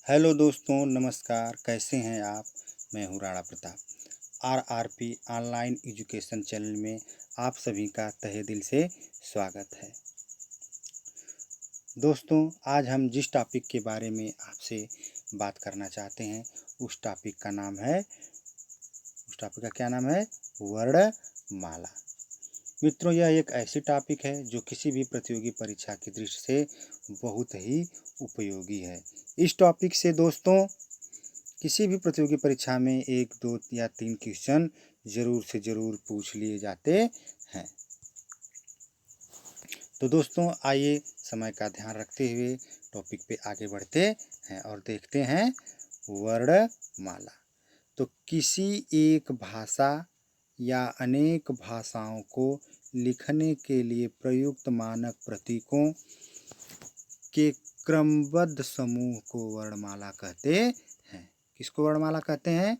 Hello दोस्तों, नमस्कार। कैसे हैं आप? मैं हूँ Rana Pratap. RRP online education channel में आप सभी का तहे दिल से स्वागत है। दोस्तों, आज हम जिस टॉपिक के बारे में आपसे बात करना चाहते हैं उस टॉपिक का क्या नाम है? वर्णमाला। मित्रों, यह एक ऐसी टॉपिक है जो किसी भी प्रतियोगी परीक्षा की दृष्टि से बहुत ही उपयोगी है। इस टॉपिक से दोस्तों किसी भी प्रतियोगी परीक्षा में 1, 2 या 3 क्वेश्चन ज़रूर से ज़रूर पूछ लिए जाते हैं। तो दोस्तों, आइए समय का ध्यान रखते हुए टॉपिक पे आगे बढ़ते हैं और देखते हैं वर्णमाला। तो किसी एक भाषा या अनेक भाषाओं को लिखने के लिए प्रयुक्त मानक प्रतीकों के क्रमबद्ध समूह को वर्णमाला कहते हैं। किसको वर्णमाला कहते हैं?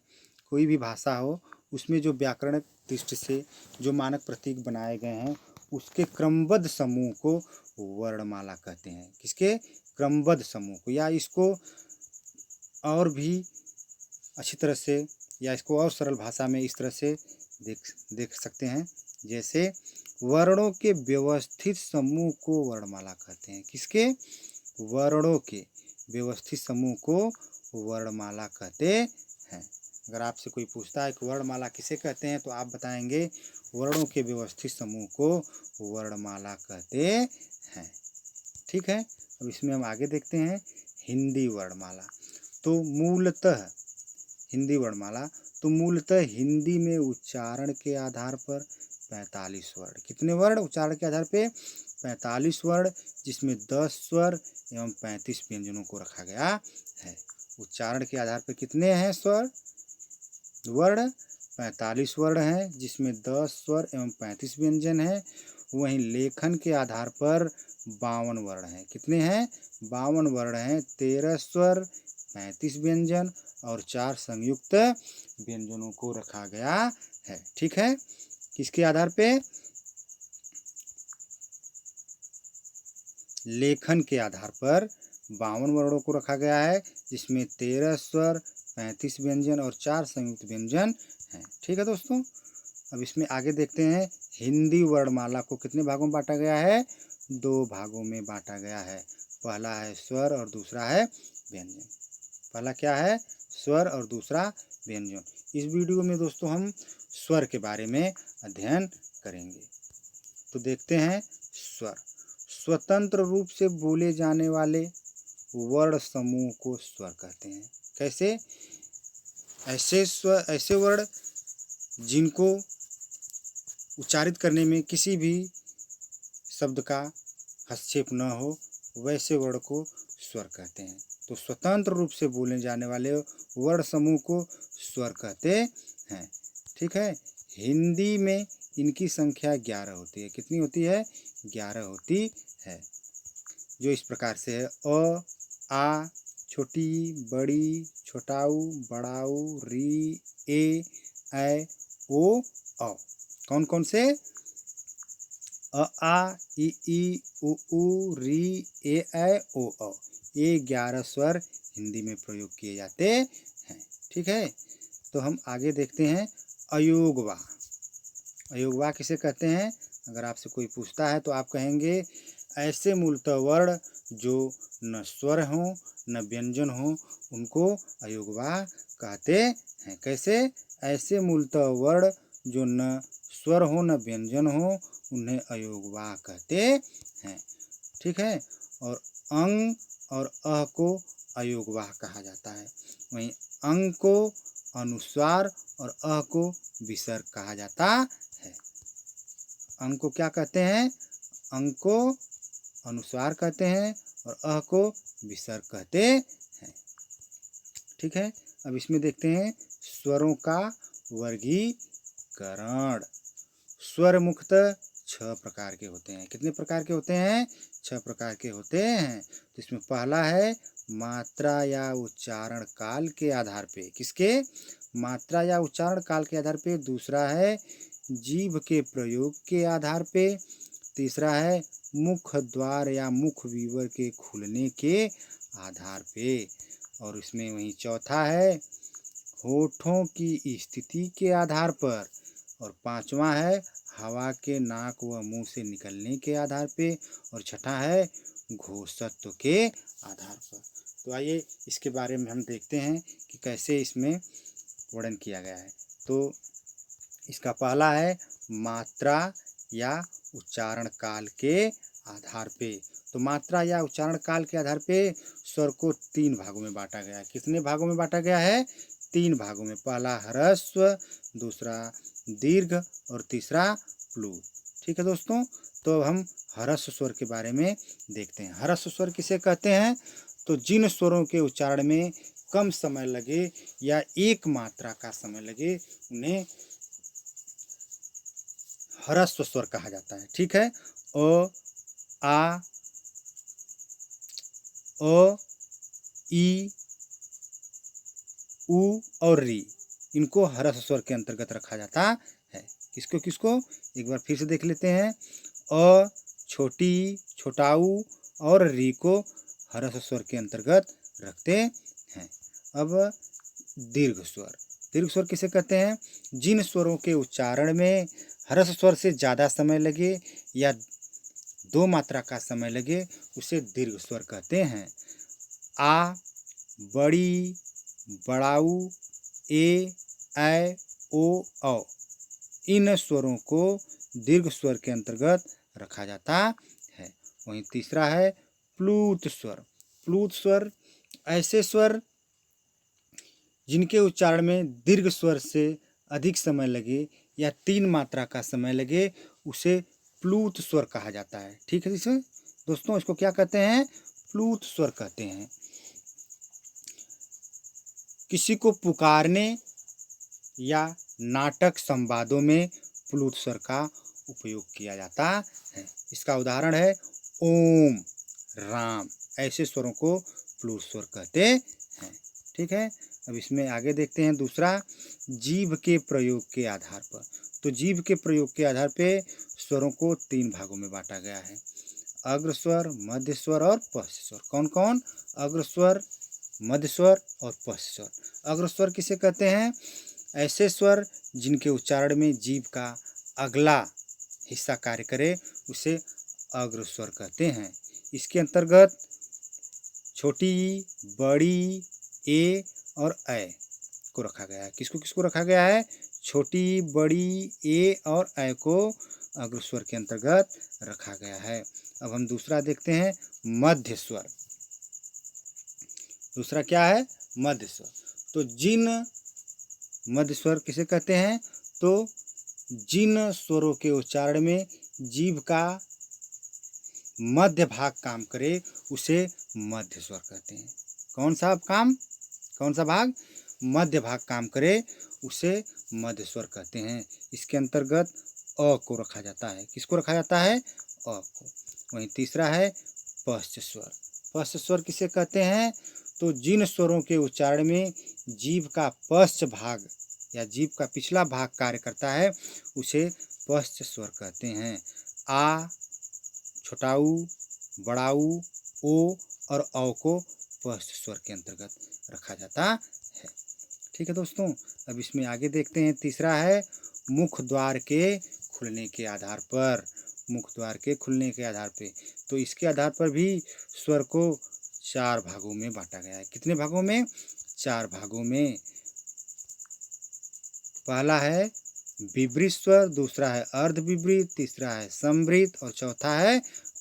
कोई भी भाषा हो उसमें जो व्याकरण दृष्टि से जो मानक प्रतीक बनाए गए हैं उसके क्रमबद्ध समूह को वर्णमाला कहते हैं। किसके? क्रमबद्ध समूह को। या इसको और भी अच्छी तरह से या इसको और सरल भाषा में इस तरह से देख सकते हैं। जैसे वर्णों के व्यवस्थित समूह को वर्णमाला कहते हैं। किसके? वर्णों के व्यवस्थित समूह को वर्णमाला कहते हैं। अगर आपसे कोई पूछता है कि वर्णमाला किसे कहते हैं तो आप बताएंगे वर्णों के व्यवस्थित समूह को वर्णमाला कहते हैं। ठीक है, अब इसमें हम आगे देखते हैं हिंदी वर्णमाला। तो मूलतः हिंदी में उच्चारण के आधार पर 45 वर्ण। कितने वर्ण उच्चारण के आधार पे? 45 वर्ण, जिसमें 10 स्वर एवं 35 व्यंजनों को रखा गया है। उच्चारण के आधार पर कितने हैं वर्ण? 45 वर्ण हैं, जिसमें 10 स्वर एवं 35 व्यंजन हैं। वहीं लेखन के आधार पर 52 वर्ण हैं। कितने हैं? 52 वर्ण हैं। 13 स्वर, 35 व्यंजन और 4 संयुक्त व्यंजनों को रखा गया है। ठीक है, किसके आधार पे? लेखन के आधार पर 52 वर्णों को रखा गया है, जिसमें 13 स्वर, 35 व्यंजन और 4 संयुक्त व्यंजन हैं। ठीक है दोस्तों, अब इसमें आगे देखते हैं हिंदी वर्णमाला को कितने भागों में बांटा गया है? 2 भागों में बांटा गया है। पहला है स्वर और दूसरा है व्यंजन। पहला क्या है? स्वर और दूसरा व्यंजन। इस वीडियो में दोस्तों हम स्वर के बारे में अध्ययन करेंगे। तो देखते हैं स्वर। स्वतंत्र रूप से बोले जाने वाले वर्ण समूह को स्वर कहते हैं। कैसे? ऐसे वर्ण जिनको उच्चारित करने में किसी भी शब्द का हस्तक्षेप न हो, वैसे वर्ण को स्वर कहते हैं। तो स्वतंत्र रूप से बोले जाने वाले वर्ण समूह को स्वर कहते हैं। ठीक है, हिंदी में इनकी संख्या 11 होती है। कितनी होती है? 11 होती है, जो इस प्रकार से है: अ, आ, छोटी, बड़ी, छोटाऊ, बड़ाऊ, री, ए, ऐ, ओ, औ। कौन कौन से? अ, आ, ई, उ, री, ए, ऐ, ओ, औ। ये 11 स्वर हिंदी में प्रयोग किए जाते हैं। ठीक है, तो हम आगे देखते हैं अयोगवा। अयोगवा किसे कहते हैं? अगर आपसे कोई पूछता है तो आप कहेंगे ऐसे मूलतः वर्ण जो न स्वर हो न व्यंजन हो उनको अयोगवा कहते हैं। कैसे? ऐसे मूलतः वर्ण जो न स्वर हो न व्यंजन हो उन्हें अयोगवा कहते हैं। ठीक है, और अंग और अ को अयोगवाह कहा जाता है। वहीं अंग को अनुस्वार और अ को विसर्ग कहा जाता है। अंग को क्या कहते हैं? अंग को अनुस्वार कहते हैं और अ को विसर्ग कहते हैं। ठीक है, अब इसमें देखते हैं स्वरों का वर्गीकरण। स्वर मुख्यतः 6 प्रकार के होते हैं। कितने प्रकार के होते हैं? 6 प्रकार के होते हैं। तो इसमें पहला है मात्रा या उच्चारण काल के आधार पे। किसके? मात्रा या उच्चारण काल के आधार पे। दूसरा है जीभ के प्रयोग के आधार पे। तीसरा है मुख द्वार या मुख विवर के खुलने के आधार पे। और इसमें वही चौथा है होठों की स्थिति के आधार पर, और पांचवा है हवा के नाक व मुंह से निकलने के आधार पे, और छठा है घोषत्व के आधार पर। तो आइए इसके बारे में हम देखते हैं कि कैसे इसमें वर्णन किया गया है। तो इसका पहला है मात्रा या उच्चारण काल के आधार पे। तो मात्रा या उच्चारण काल के आधार पे स्वर को 3 भागों में बांटा गया है। कितने भागों में बांटा गया है? 3 भागों में। पहला ह्रस्व, दूसरा दीर्घ और तीसरा प्लुत। ठीक है दोस्तों, तो हम ह्रस्व स्वर के बारे में देखते हैं। ह्रस्व स्वर किसे कहते हैं? तो जिन स्वरों के उच्चारण में कम समय लगे या एक मात्रा का समय लगे उन्हें ह्रस्व स्वर कहा जाता है। ठीक है, अ, आ, ई, उ और री, इनको ह्रस्व स्वर के अंतर्गत रखा जाता है। किसको किसको एक बार फिर से देख लेते हैं। अ, छोटी, छोटाऊ और री को ह्रस्व स्वर के अंतर्गत रखते हैं। अब दीर्घ स्वर। दीर्घ स्वर किसे कहते हैं? जिन स्वरों के उच्चारण में ह्रस्व स्वर से ज़्यादा समय लगे या 2 मात्रा का समय लगे उसे दीर्घ स्वर कहते हैं। आ, बड़ी, बड़ाऊ, ए, ऐ, ओ, औ, इन स्वरों को दीर्घ स्वर के अंतर्गत रखा जाता है। वहीं तीसरा है प्लुत स्वर। प्लुत स्वर ऐसे स्वर जिनके उच्चारण में दीर्घ स्वर से अधिक समय लगे या 3 मात्रा का समय लगे उसे प्लुत स्वर कहा जाता है। ठीक है इसे दोस्तों, इसको क्या कहते हैं? प्लुत स्वर कहते हैं। किसी को पुकारने या नाटक संवादों में प्लुत स्वर का उपयोग किया जाता है। इसका उदाहरण है ओम, राम, ऐसे स्वरों को प्लुत स्वर कहते हैं। ठीक है, अब इसमें आगे देखते हैं। दूसरा, जीभ के प्रयोग के आधार पर। तो जीभ के प्रयोग के आधार पे स्वरों को 3 भागों में बांटा गया है। अग्र स्वर, मध्य स्वर और पश्च स्वर। कौन कौन? अग्र स्वर, मध्य स्वर और पश्च स्वर। अग्र स्वर किसे कहते हैं? ऐसे स्वर जिनके उच्चारण में जीभ का अगला हिस्सा कार्य करे उसे अग्र स्वर कहते हैं। इसके अंतर्गत छोटी, बड़ी, ए और ऐ को रखा गया है। किसको किसको रखा गया है? छोटी, बड़ी, ए और ऐ को अग्र स्वर के अंतर्गत रखा गया है। अब हम दूसरा देखते हैं मध्य स्वर। दूसरा क्या है? मध्य स्वर। तो जिन मध्य स्वर किसे कहते हैं? तो जिन स्वरों के उच्चारण में जीभ का मध्य भाग काम करे उसे मध्य स्वर कहते हैं। कौन सा काम? कौन सा भाग? मध्य भाग काम करे उसे मध्य स्वर कहते हैं। इसके अंतर्गत अ को रखा जाता है। किसको रखा जाता है? अ को। वहीं तीसरा है पश्च स्वर। पश्च स्वर किसे कहते हैं? तो जिन स्वरों के उच्चारण में जीभ का पश्च भाग या जीभ का पिछला भाग कार्य करता है उसे पश्च स्वर कहते हैं। आ, छोटाऊ, बड़ाऊ, ओ और औ को पश्च स्वर के अंतर्गत रखा जाता है। ठीक है दोस्तों, अब इसमें आगे देखते हैं। तीसरा है मुख द्वार के खुलने के आधार पर। मुख द्वार के खुलने के आधार पे, तो इसके आधार पर भी स्वर को 4 भागों में बांटा गया है। कितने भागों में? 4 भागों में। पहला है विवृत स्वर, दूसरा है अर्धविवृत, तीसरा है समवृत और चौथा है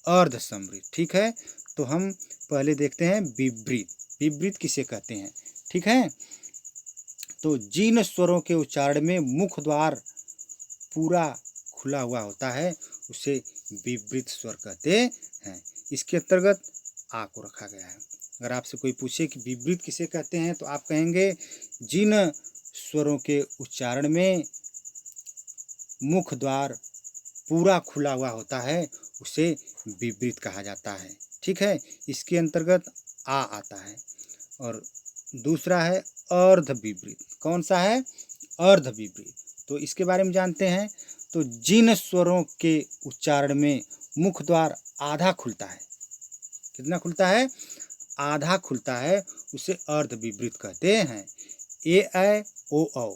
अर्ध समवृत। ठीक है, तो हम पहले देखते हैं विवृत। विवृत किसे कहते हैं? ठीक है, तो जिन स्वरों के उच्चारण में मुख द्वार पूरा खुला हुआ होता है उसे विवृत स्वर कहते हैं। इसके अंतर्गत आ को रखा गया है। अगर आपसे कोई पूछे कि विवृत किसे कहते हैं तो आप कहेंगे जिन स्वरों के उच्चारण में मुख द्वार पूरा खुला हुआ होता है उसे विवृत कहा जाता है। ठीक है, इसके अंतर्गत आ आता है। और दूसरा है अर्धविवृत। कौन सा है? अर्धविवृत। तो इसके बारे में जानते हैं। तो जिन स्वरों के उच्चारण में मुख द्वार आधा खुलता है। कितना खुलता है? आधा खुलता है उसे अर्ध विवृत कहते हैं। ए ऐ ओ औ,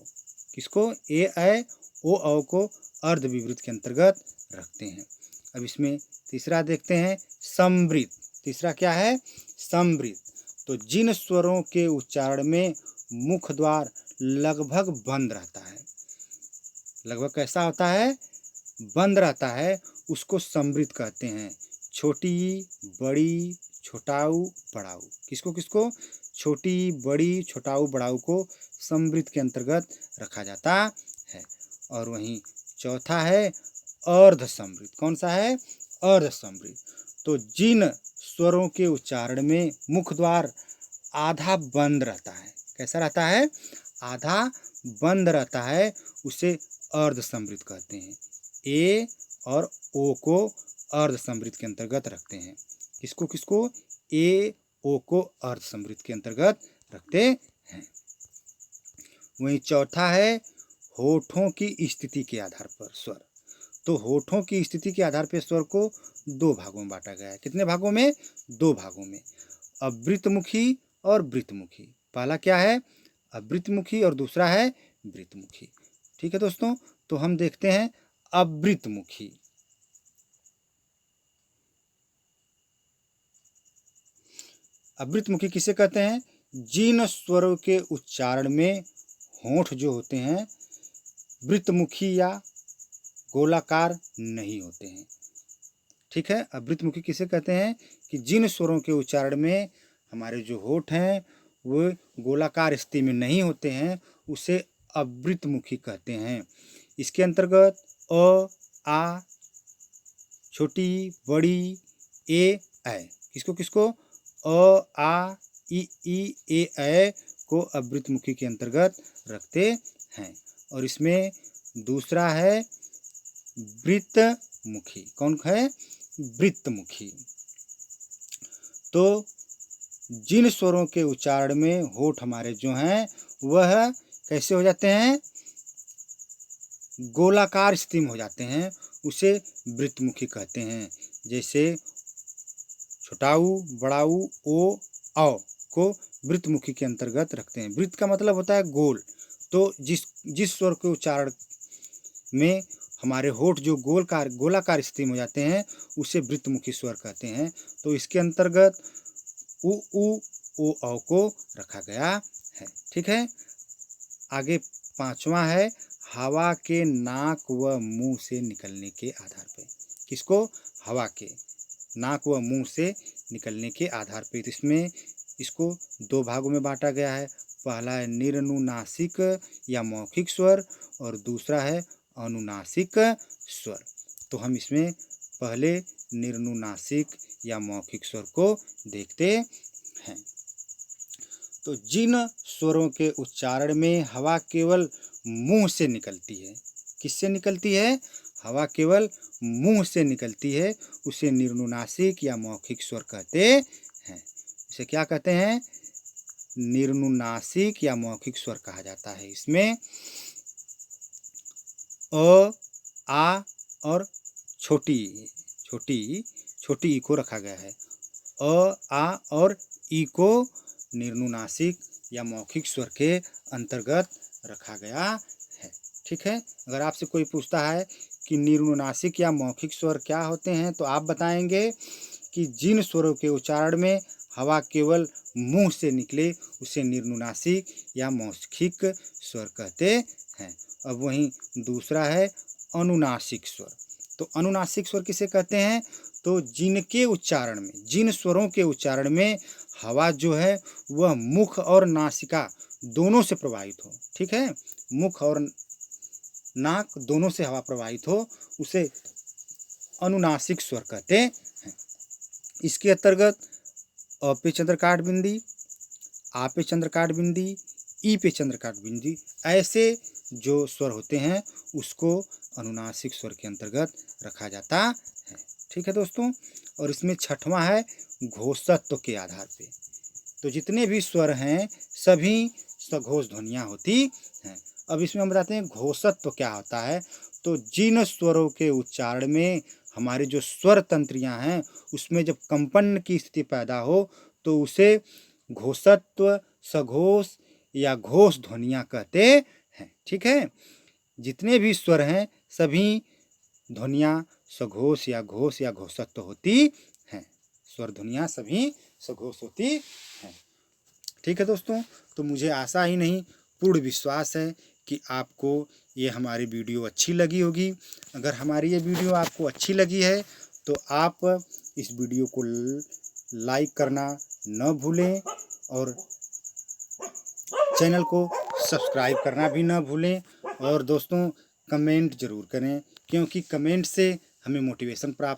किसको? ए ऐ ओ औ को अर्ध विवृत के अंतर्गत रखते हैं। अब इसमें तीसरा देखते हैं समवृत। तीसरा क्या है? समवृत। तो जिन स्वरों के उच्चारण में मुख द्वार लगभग बंद रहता है, लगभग कैसा होता है? बंद रहता है, उसको समवृत कहते हैं। छोटी, बड़ी, छोटाऊ, बड़ाऊ, किसको किसको? छोटी, बड़ी, छोटाऊ, बड़ाऊ को समवृत के अंतर्गत रखा जाता है। और वहीं चौथा है अर्ध समवृत। कौन सा है? अर्ध समवृत। तो जिन स्वरों के उच्चारण में मुख द्वार आधा बंद रहता है, कैसा रहता है? आधा बंद रहता है, उसे अर्ध समवृत कहते हैं। ए और ओ को अर्ध समवृत के अंतर्गत रखते हैं। किसको किसको? ए ओ को अर्ध समवृत के अंतर्गत रखते हैं। वहीं चौथा है होठों की स्थिति के आधार पर स्वर। तो होठों की स्थिति के आधार पर स्वर को दो भागों में बांटा गया है। कितने भागों में? दो भागों में, अवृतमुखी और वृत्तमुखी। पहला क्या है? अवृतमुखी और दूसरा है वृत्तमुखी। ठीक है दोस्तों, तो हम देखते हैं अवृतमुखी। अवृतमुखी किसे कहते हैं? जिन स्वरों के उच्चारण में होंठ जो होते हैं वृत्तमुखी या गोलाकार नहीं होते हैं। ठीक है, अवृतमुखी किसे कहते हैं? कि जिन स्वरों के उच्चारण में हमारे जो होंठ हैं वो गोलाकार स्थिति में नहीं होते हैं, उसे अवृतमुखी कहते हैं। इसके अंतर्गत अ, आ, छोटी, बड़ी, ए, ऐ, किसको किसको? अ, आ, ई, ए, ऐ को अवृतमुखी के अंतर्गत रखते हैं। और इसमें दूसरा है वृत्तमुखी। कौन है? वृत्तमुखी। तो जिन स्वरों के उच्चारण में होठ हमारे जो हैं वह कैसे हो जाते हैं? गोलाकार स्थिति में हो जाते हैं, उसे वृत्तमुखी कहते हैं। जैसे छोटाऊ, बड़ाऊ, ओ, औ को वृत्तमुखी के अंतर्गत रखते हैं। वृत्त का मतलब होता है गोल। तो जिस स्वर के उच्चारण में हमारे होठ जो गोलाकार स्थिति में हो जाते हैं उसे वृत्तमुखी स्वर कहते हैं। तो इसके अंतर्गत उ, ओ, औ को रखा गया है। ठीक है, आगे पांचवा है हवा के नाक व मुंह से निकलने के आधार पर। किसको? हवा के नाक व मुंह से निकलने के आधार पर। इसमें इसको दो भागों में बांटा गया है। पहला है निरनुनासिक या मौखिक स्वर और दूसरा है अनुनासिक स्वर। तो हम इसमें पहले निरनुनासिक या मौखिक स्वर को देखते हैं। तो जिन स्वरों के उच्चारण में हवा केवल मुंह से निकलती है, किससे निकलती है? हवा केवल मुंह से निकलती है, उसे निरनुनासिक या मौखिक स्वर कहते हैं। इसे क्या कहते हैं? निरनुनासिक या मौखिक स्वर कहा जाता है। इसमें अ, आ और छोटी ई को रखा गया है। अ, आ और ई को निरनुनासिक या मौखिक स्वर के अंतर्गत रखा गया है। ठीक है, अगर आपसे कोई पूछता है कि निरनुनासिक या मौखिक स्वर क्या होते हैं तो आप बताएंगे कि जिन स्वरों के उच्चारण में हवा केवल मुंह से निकले उसे निरनुनासिक या मौखिक स्वर कहते हैं। अब वहीं दूसरा है अनुनासिक स्वर। तो अनुनासिक स्वर किसे कहते हैं? तो जिनके उच्चारण में, जिन स्वरों के उच्चारण में हवा जो है वह मुख और नासिका दोनों से प्रवाहित हो। ठीक है, मुख और नाक दोनों से हवा प्रवाहित हो, उसे अनुनासिक स्वर कहते हैं। इसके अंतर्गत अ पे चंद्रकाठ बिंदी, आ पे चंद्रकाठ बिंदी, ई पे चंद्रकाठ बिंदी, ऐसे जो स्वर होते हैं उसको अनुनासिक स्वर के अंतर्गत रखा जाता है। ठीक है दोस्तों, और इसमें छठवां है घोषत्व के आधार पे। तो जितने भी स्वर हैं सभी सघोष ध्वनियाँ होती हैं। अब इसमें हम बताते हैं घोषत्व क्या होता है। तो जिन स्वरों के उच्चारण में हमारी जो स्वर तंत्रियाँ हैं उसमें जब कंपन की स्थिति पैदा हो तो उसे घोषत्व, सघोष या घोष ध्वनियाँ कहते हैं। ठीक है, जितने भी स्वर हैं सभी ध्वनियाँ सघोष या घोष या घोषत्व होती हैं। स्वर ध्वनियाँ सभी सघोष होती हैं। ठीक है दोस्तों, तो मुझे आशा ही नहीं पूर्ण विश्वास है कि आपको ये हमारी वीडियो अच्छी लगी होगी। अगर हमारी ये वीडियो आपको अच्छी लगी है तो आप इस वीडियो को लाइक करना न भूलें और चैनल को सब्सक्राइब करना भी न भूलें। और दोस्तों कमेंट ज़रूर करें, क्योंकि कमेंट से हमें मोटिवेशन प्राप्त